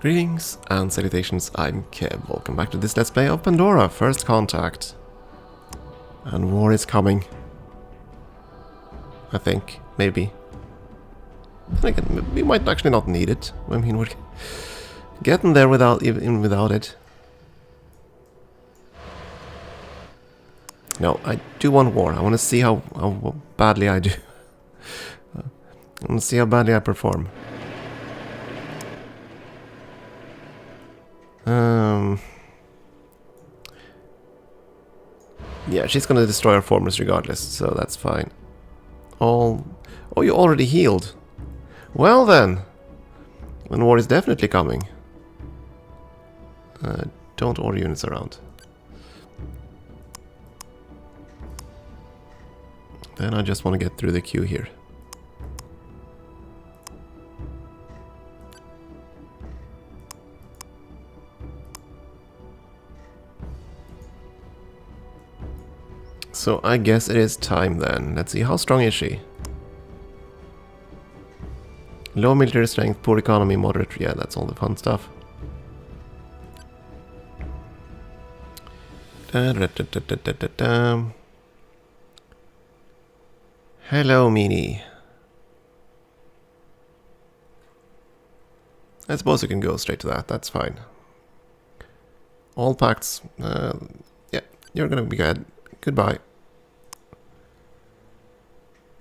Greetings and salutations, I'm Kev. Welcome back to this Let's Play of Pandora, First Contact. And war is coming. I think, maybe. I think we might actually not need it. I mean, we're getting there without it. No, I do want war. I want to see how badly I do. I want to see how badly I perform. Yeah, she's gonna destroy our formers regardless, so that's fine. Oh, you already healed. Well then, war is definitely coming. Don't order units around. Then I just want to get through the queue here. So I guess it is time then. Let's see, how strong is she? Low military strength, poor economy, moderate... Yeah, that's all the fun stuff. Hello, Meanie. I suppose you can go straight to that, that's fine. All pacts... yeah, you're gonna be good. Goodbye.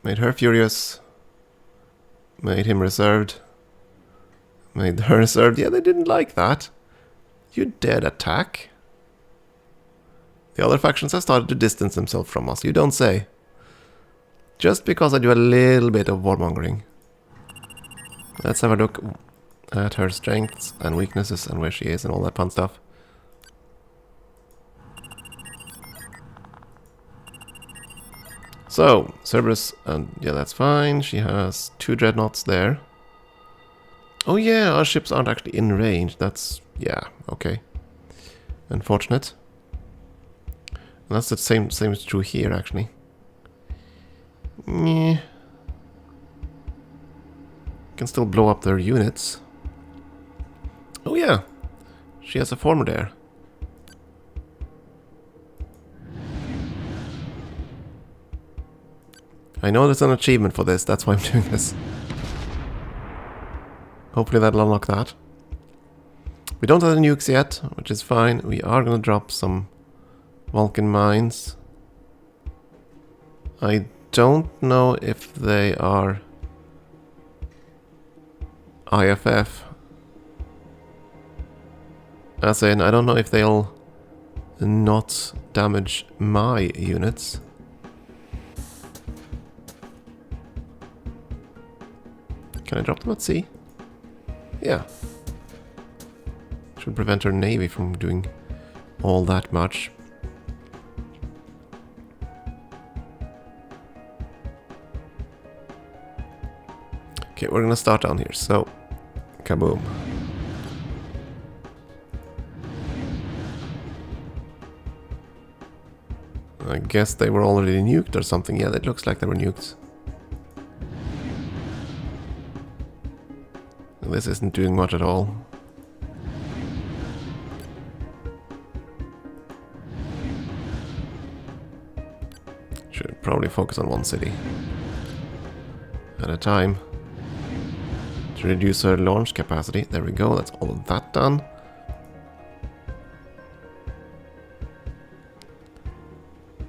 Made her furious. Made him reserved. Made her reserved. Yeah, they didn't like that. You dared attack. The other factions have started to distance themselves from us. You don't say. Just because I do a little bit of warmongering. Let's have a look at her strengths and weaknesses and where she is and all that fun stuff. So, Cerberus, and yeah, that's fine. She has 2 dreadnoughts there. Oh yeah, our ships aren't actually in range. That's, yeah, okay. Unfortunate. And that's the same is true here, actually. Meh. Can still blow up their units. Oh yeah, she has a former there. I know there's an achievement for this, that's why I'm doing this. Hopefully that'll unlock that. We don't have the nukes yet, which is fine. We are gonna drop some Vulcan mines. I don't know if they are IFF. As in, I don't know if they'll not damage my units. Can I drop them at sea? Yeah. Should prevent our navy from doing all that much. Okay, we're gonna start down here, so kaboom. I guess they were already nuked or something. Yeah, it looks like they were nuked. This isn't doing much at all. Should probably focus on one city at a time to reduce our launch capacity. There we go, that's all of that done.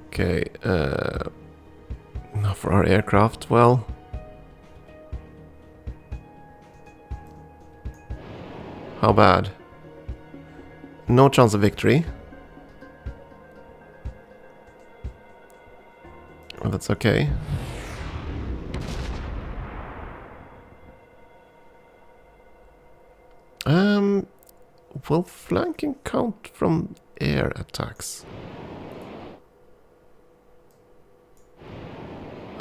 Okay, now for our aircraft, well... How bad? No chance of victory. Well, that's okay. Will flanking count from air attacks?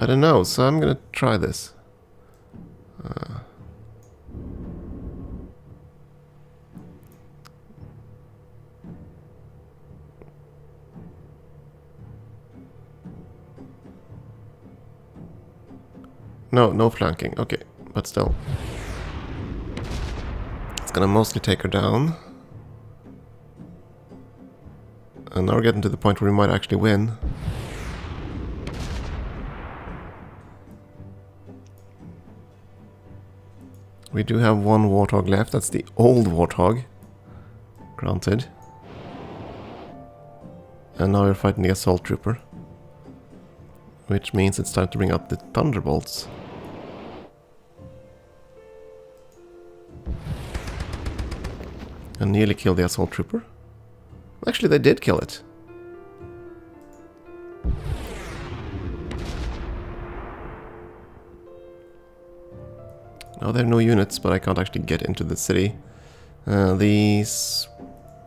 I don't know, so I'm gonna try this. No flanking. Okay, but still. gonna mostly take her down. And now we're getting to the point where we might actually win. We do have one Warthog left. That's the old Warthog. Granted. And now we're fighting the Assault Trooper. Which means it's time to bring up the Thunderbolts. And nearly kill the Assault Trooper. Actually, they did kill it. Now there are no units, but I can't actually get into the city. These...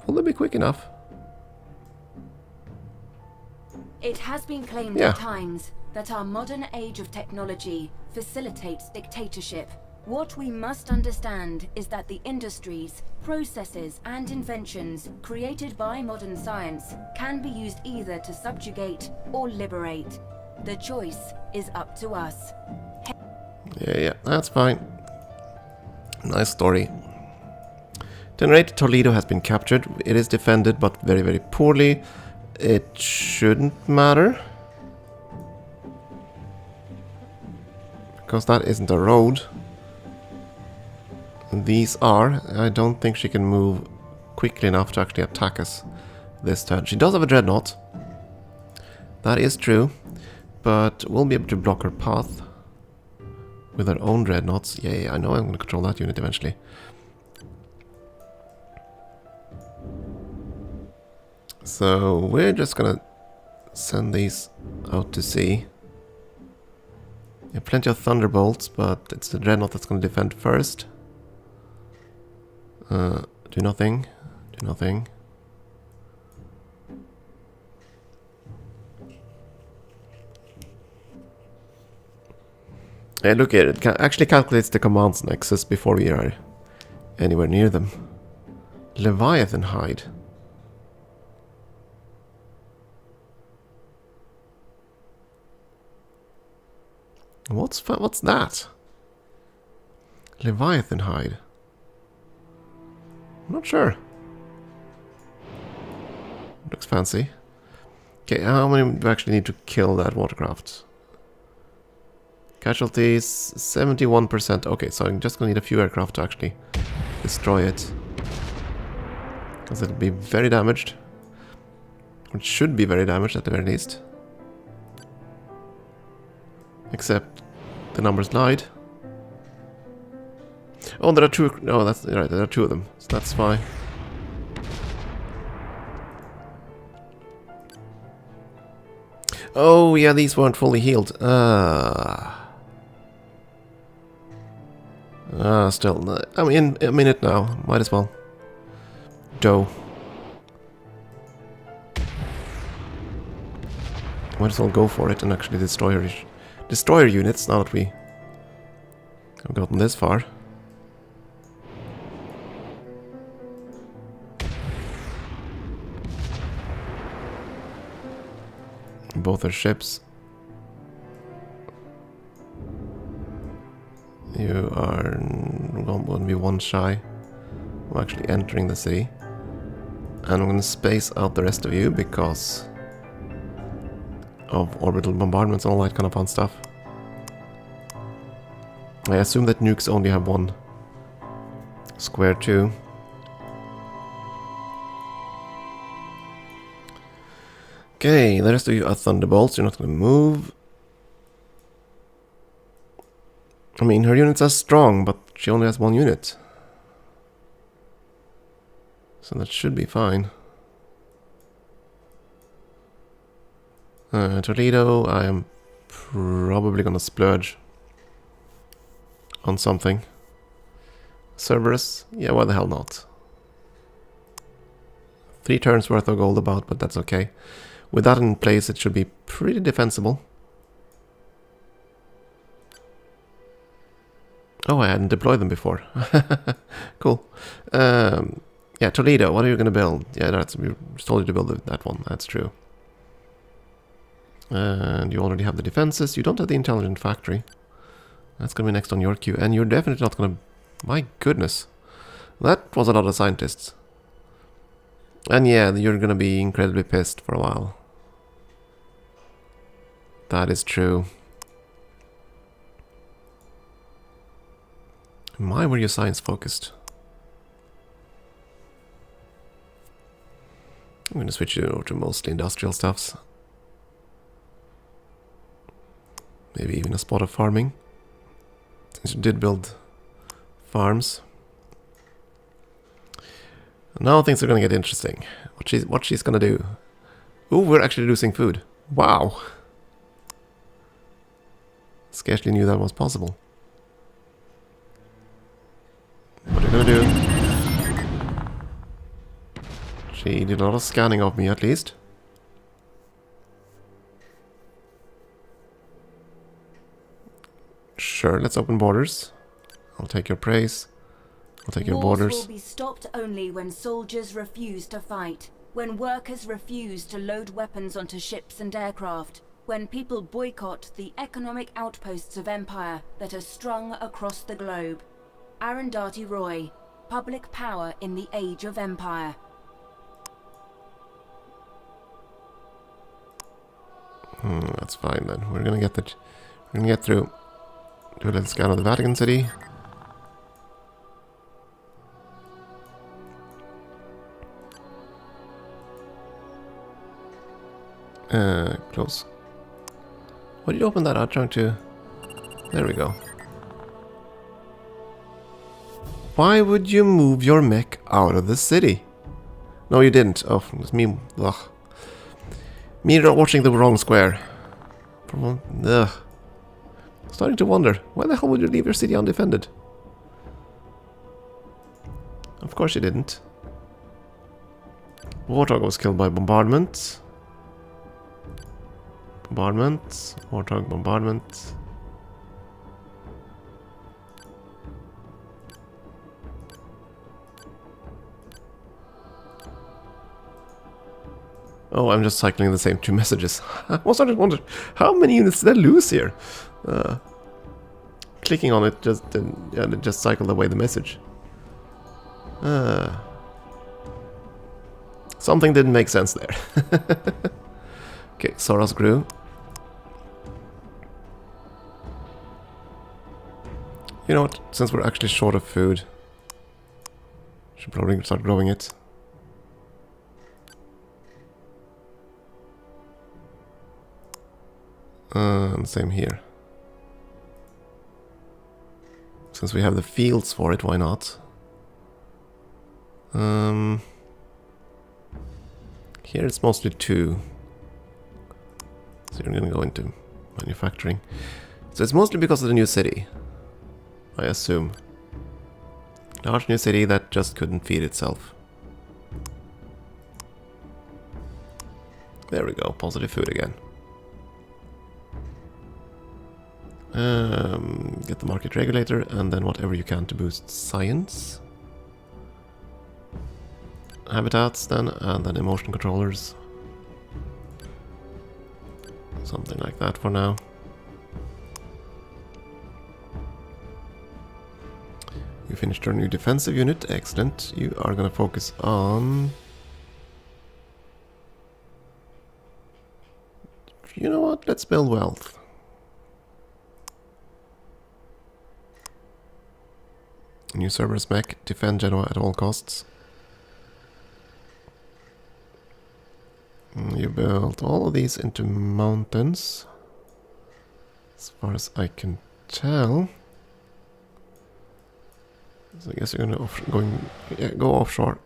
will they be quick enough? It has been claimed at times that our modern age of technology facilitates dictatorship. What we must understand is that the industries, processes, and inventions created by modern science can be used either to subjugate or liberate. The choice is up to us. Yeah, that's fine. Nice story. Generator Toledo has been captured. It is defended, but very, very poorly. It shouldn't matter. Because that isn't a road. These are. I don't think she can move quickly enough to actually attack us this turn. She does have a dreadnought. That is true. But we'll be able to block her path with our own dreadnoughts. Yeah, I know I'm going to control that unit eventually. So we're just going to send these out to sea. We have plenty of Thunderbolts, but it's the dreadnought that's going to defend first. Do nothing. Do nothing. Yeah, look at it. It actually calculates the commands nexus before we are anywhere near them. Leviathan hide. What's that? Leviathan hide. I'm not sure. Looks fancy. Okay, how many do we actually need to kill that watercraft? Casualties, 71%. Okay, so I'm just going to need a few aircraft to actually destroy it. Because it'll be very damaged. It should be very damaged at the very least. Except the numbers lied. Oh, there are two. No, that's right. There are two of them, so that's fine. Oh, yeah, these weren't fully healed. Still, I'm in a minute now. Might as well. Dough. Might as well go for it and actually destroy units now that we have gotten this far. Both are ships. You are going to be one shy. I'm actually entering the city. And I'm going to space out the rest of you because of orbital bombardments and all that kind of fun stuff. I assume that nukes only have one square too. Okay, the rest of you are Thunderbolts. You're not going to move. I mean, her units are strong, but she only has one unit. So that should be fine. Toledo, I am probably going to splurge on something. Cerberus, yeah, why the hell not? 3 turns worth of gold about, but that's okay. With that in place, it should be pretty defensible. Oh, I hadn't deployed them before. Cool. Yeah, Toledo, what are you going to build? Yeah, we told you to build that one. That's true. And you already have the defenses. You don't have the intelligent factory. That's going to be next on your queue. And you're definitely not going to... My goodness. That was a lot of scientists. And yeah, you're gonna be incredibly pissed for a while. That is true. Why were you science focused? I'm gonna switch you over to mostly industrial stuffs. Maybe even a spot of farming. Since you did build farms. Now things are gonna get interesting. What she's gonna do. Ooh, we're actually losing food. Wow. Scarcely knew that was possible. What are you gonna do? She did a lot of scanning of me at least. Sure, let's open borders. I'll take your praise. I'll take your borders. Wars will be stopped only when soldiers refuse to fight, when workers refuse to load weapons onto ships and aircraft, when people boycott the economic outposts of empire that are strung across the globe. Arundhati Roy, public power in the age of empire. That's fine then. We're gonna get that. We're gonna get through. Do a little scan of the Vatican City. Close. Why did you open that? I'm trying to... There we go. Why would you move your mech out of the city? No, you didn't. Oh, it's me. Ugh. Me watching the wrong square. Ugh. Starting to wonder, why the hell would you leave your city undefended? Of course you didn't. Warthog was killed by bombardment. Bombardment. Warthog bombardment. Oh, I'm just cycling the same two messages. I was starting to wonder, how many units did I lose here? Clicking on it it just cycled away the message. Something didn't make sense there. Okay, Soros grew. You know what? Since we're actually short of food, should probably start growing it. And same here. Since we have the fields for it, why not? Here it's mostly 2. So you're gonna go into manufacturing. So it's mostly because of the new city, I assume. Large new city that just couldn't feed itself. There we go, positive food again. Get the market regulator and then whatever you can to boost science. Habitats then, and then emotion controllers. Something like that for now. You finished your new defensive unit, excellent. You are gonna focus on... You know what, let's build wealth. New servers mech, defend Genoa at all costs. You built all of these into mountains, as far as I can tell. So I guess you're gonna go offshore.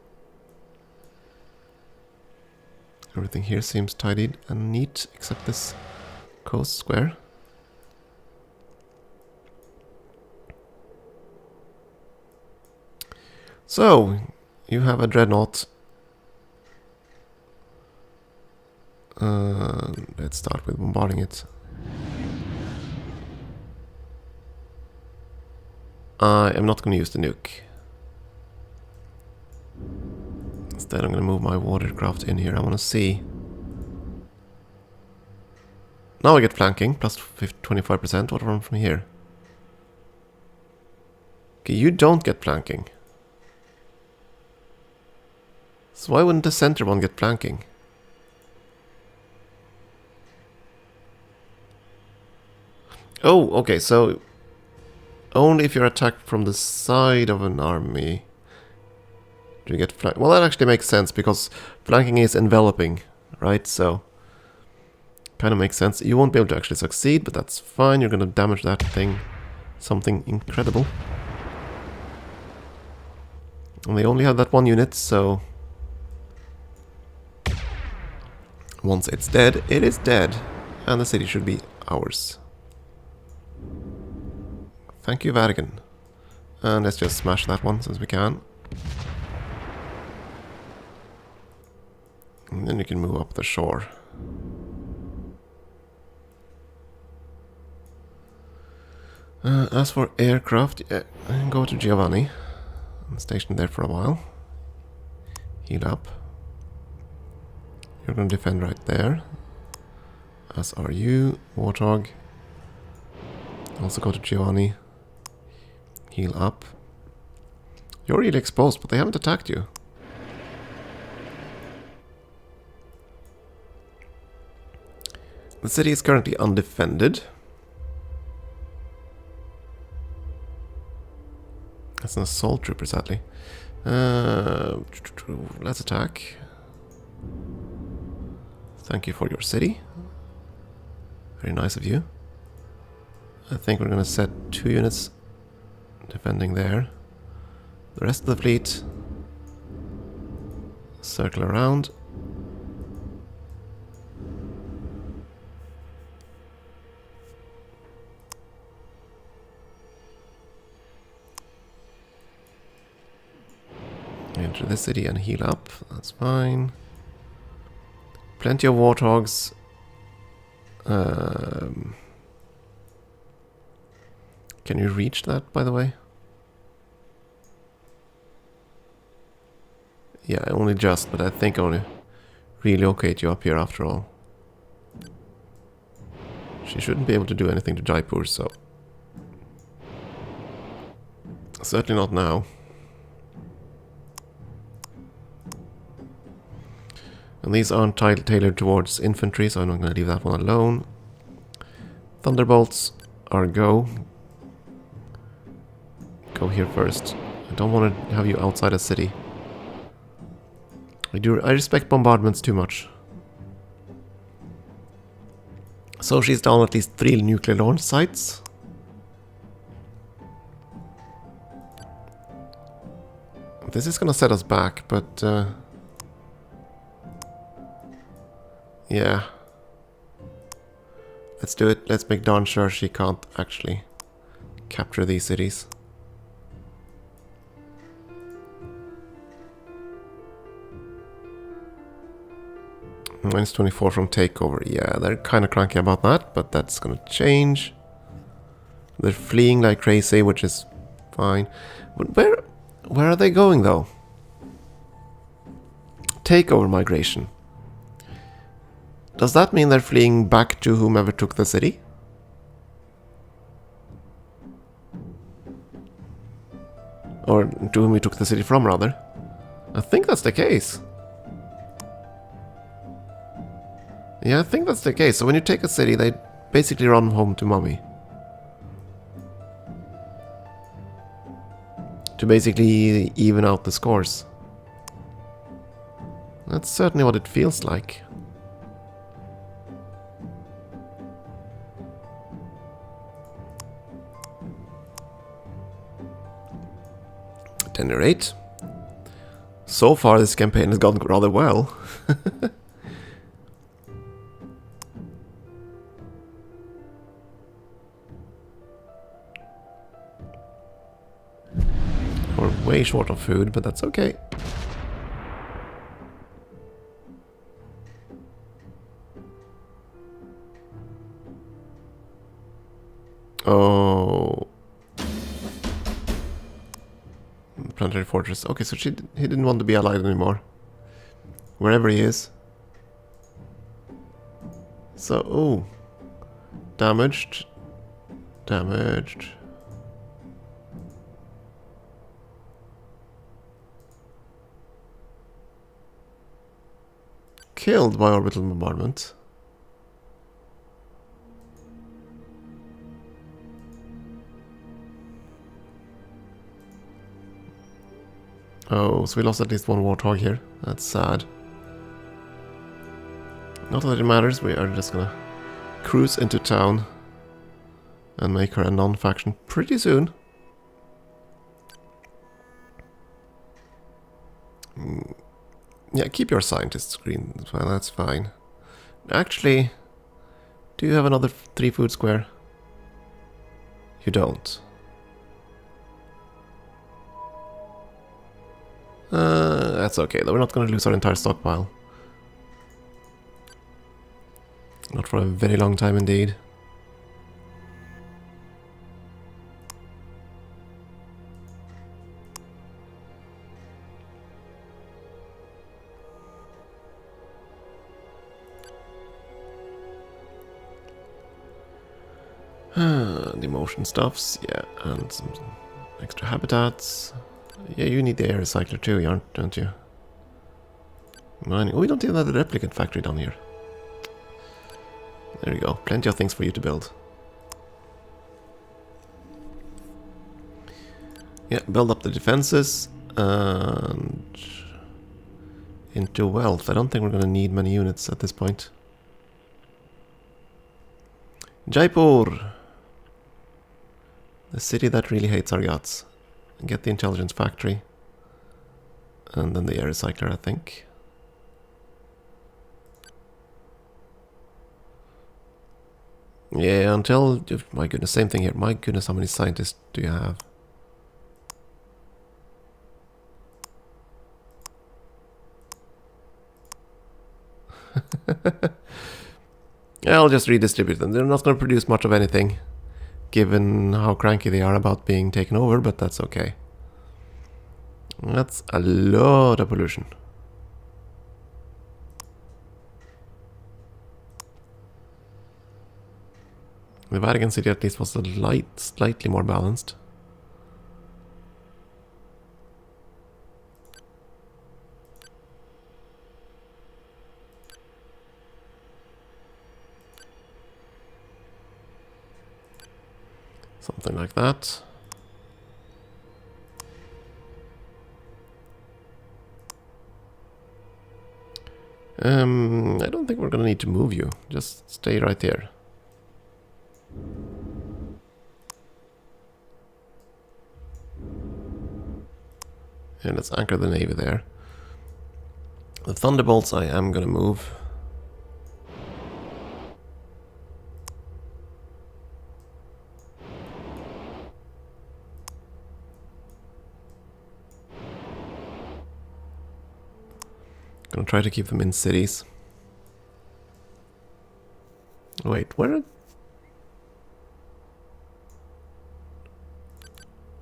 Everything here seems tidied and neat, except this coast square. So, you have a dreadnought. Let's start with bombarding it. I am not going to use the nuke. Instead I'm going to move my watercraft in here. I want to see. Now I get flanking, plus 25%. What from here? Okay, you don't get flanking. So why wouldn't the center one get flanking? Oh, okay, so only if you're attacked from the side of an army do you get flank. Well, that actually makes sense because flanking is enveloping, right? So kind of makes sense. You won't be able to actually succeed, but that's fine. You're going to damage that thing. Something incredible. And they only have that one unit, so once it's dead, it is dead. And the city should be ours. Thank you, Vatican. And let's just smash that one since we can. And then you can move up the shore. As for aircraft, yeah, I can go to Giovanni. I'm stationed there for a while. Heal up. You're going to defend right there. As are you, Warthog. Also go to Giovanni. Heal up. You're really exposed, but they haven't attacked you. The city is currently undefended. That's an assault trooper, sadly. Let's attack. Thank you for your city. Very nice of you. I think we're going to set 2 units defending there. The rest of the fleet circle around. Enter the city and heal up. That's fine. Plenty of warthogs. Can you reach that, by the way? Yeah, only just, but I think I want to relocate you up here after all. She shouldn't be able to do anything to Jaipur, so... certainly not now. And these aren't tailored towards infantry, so I'm not going to leave that one alone. Thunderbolts are go. Go here first. I don't want to have you outside a city. I respect bombardments too much. So she's down at least 3 nuclear launch sites. This is gonna set us back, but yeah. Let's do it. Let's make darn sure she can't actually capture these cities. Minus 24 from takeover. Yeah, they're kind of cranky about that, but that's gonna change. They're fleeing like crazy, which is fine. But where are they going, though? Takeover migration. Does that mean they're fleeing back to whomever took the city? Or to whom we took the city from, rather. I think that's the case. Yeah, I think that's the case. So when you take a city, they basically run home to mommy. To basically even out the scores. That's certainly what it feels like. At any rate, so far this campaign has gone rather well. We're way short of food, but that's okay. Oh. Planetary Fortress. Okay, so he didn't want to be allied anymore. Wherever he is. So, oh. Damaged. Damaged. killed by orbital bombardment. Oh, so we lost at least one warthog here. That's sad. Not that it matters, we are just gonna cruise into town and make her a non-faction pretty soon. Yeah, keep your scientist screen, well, that's fine. Actually, do you have another 3 food square? You don't. That's okay, though. We're not going to lose our entire stockpile. Not for a very long time indeed. The motion stuffs, yeah, and some extra habitats. Yeah, you need the air recycler too, don't you? Mining. Oh, we don't even have the replicant factory down here. There you go. Plenty of things for you to build. Yeah, build up the defenses and into wealth. I don't think we're going to need many units at this point. Jaipur! The city that really hates our guts. Get the intelligence factory. And then the air recycler, I think. Yeah, until... My goodness, same thing here. My goodness, how many scientists do you have? Yeah, I'll just redistribute them. They're not going to produce much of anything, given how cranky they are about being taken over, but that's okay. That's a lot of pollution. The Vatican City at least was slightly more balanced. Something like that. I don't think we're gonna need to move you. Just stay right there. And let's anchor the navy there. The Thunderbolts I am gonna move. Gonna try to keep them in cities. Wait, where?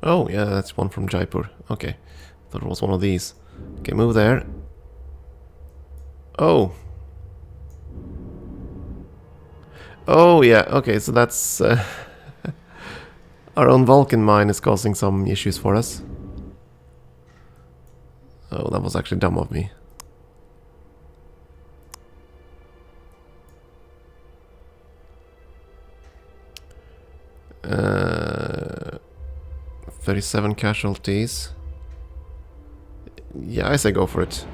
Oh, yeah, that's one from Jaipur. Okay, thought it was one of these. Okay, move there. Oh. Oh, yeah, okay, so that's... our own Vulcan mine is causing some issues for us. Oh, that was actually dumb of me. 37 casualties. Yeah, I say go for it.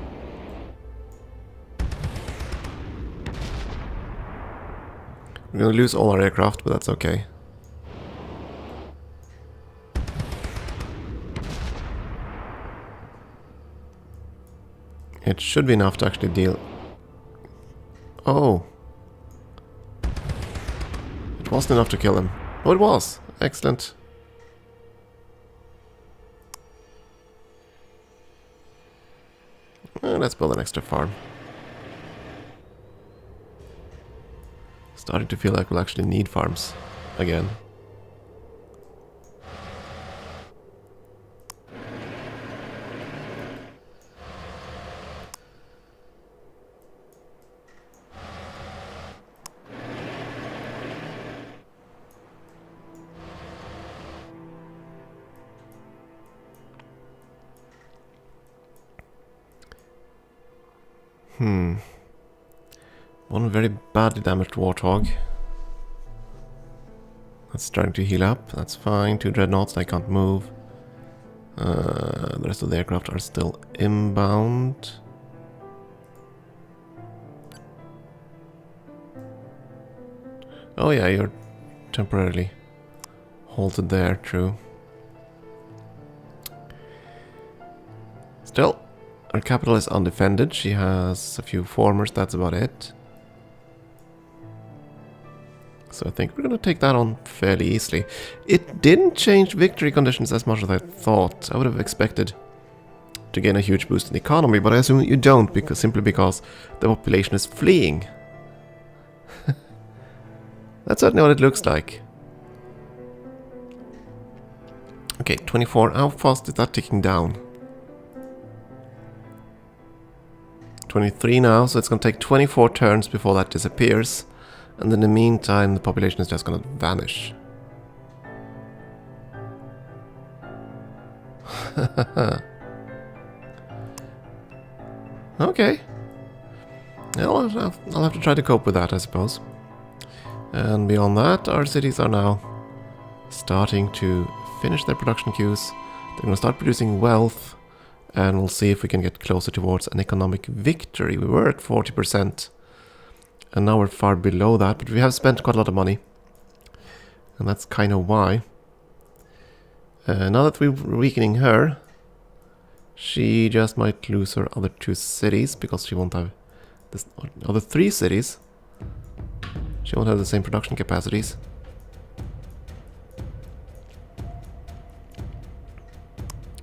We're gonna lose all our aircraft, but that's okay. It should be enough to actually deal... Oh. It wasn't enough to kill him. Oh, it was. Excellent. Let's build an extra farm. Starting to feel like we'll actually need farms again. One very badly damaged warthog. That's starting to heal up. That's fine. 2 dreadnoughts. I can't move. The rest of the aircraft are still inbound. Oh yeah, you're temporarily halted there, true. Still, our capital is undefended. She has a few formers, that's about it. So I think we're gonna take that on fairly easily. It didn't change victory conditions as much as I thought. I would have expected to gain a huge boost in the economy, but I assume you don't, simply because the population is fleeing. That's certainly what it looks like. Okay, 24. How fast is that ticking down? 23 now, so it's going to take 24 turns before that disappears. And in the meantime, the population is just going to vanish. Okay. Well, I'll have to try to cope with that, I suppose. And beyond that, our cities are now starting to finish their production queues. They're going to start producing wealth, and we'll see if we can get closer towards an economic victory. We were at 40%, and now we're far below that, but we have spent quite a lot of money. And that's kind of why. Now that we're weakening her, she just might lose her other 2 cities, because she won't have the other 3 cities. She won't have the same production capacities.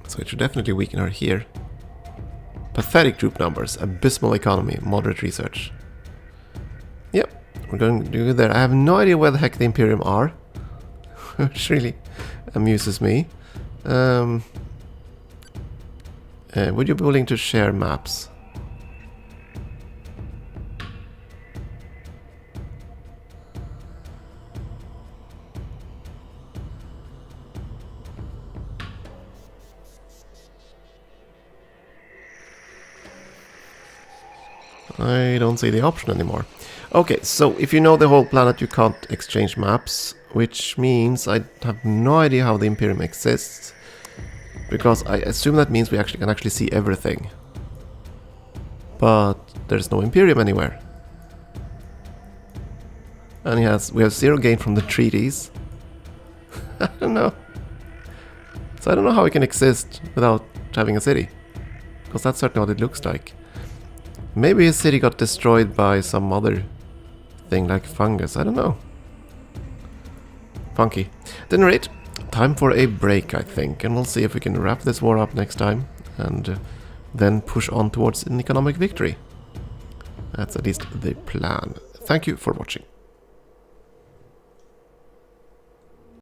So it should definitely weaken her here. Pathetic troop numbers, abysmal economy, moderate research. Yep, we're going to do there. I have no idea where the heck the Imperium are. Which really amuses me. Would you be willing to share maps? I don't see the option anymore. Okay, so if you know the whole planet, you can't exchange maps, which means I have no idea how the Imperium exists, because I assume that means we can actually see everything. But there's no Imperium anywhere. And we have 0 gain from the treaties. I don't know. So I don't know how we can exist without having a city, because that's certainly what it looks like. Maybe his city got destroyed by some other thing like fungus, I don't know. Funky. At any rate, time for a break, I think, and we'll see if we can wrap this war up next time and then push on towards an economic victory. That's at least the plan. Thank you for watching.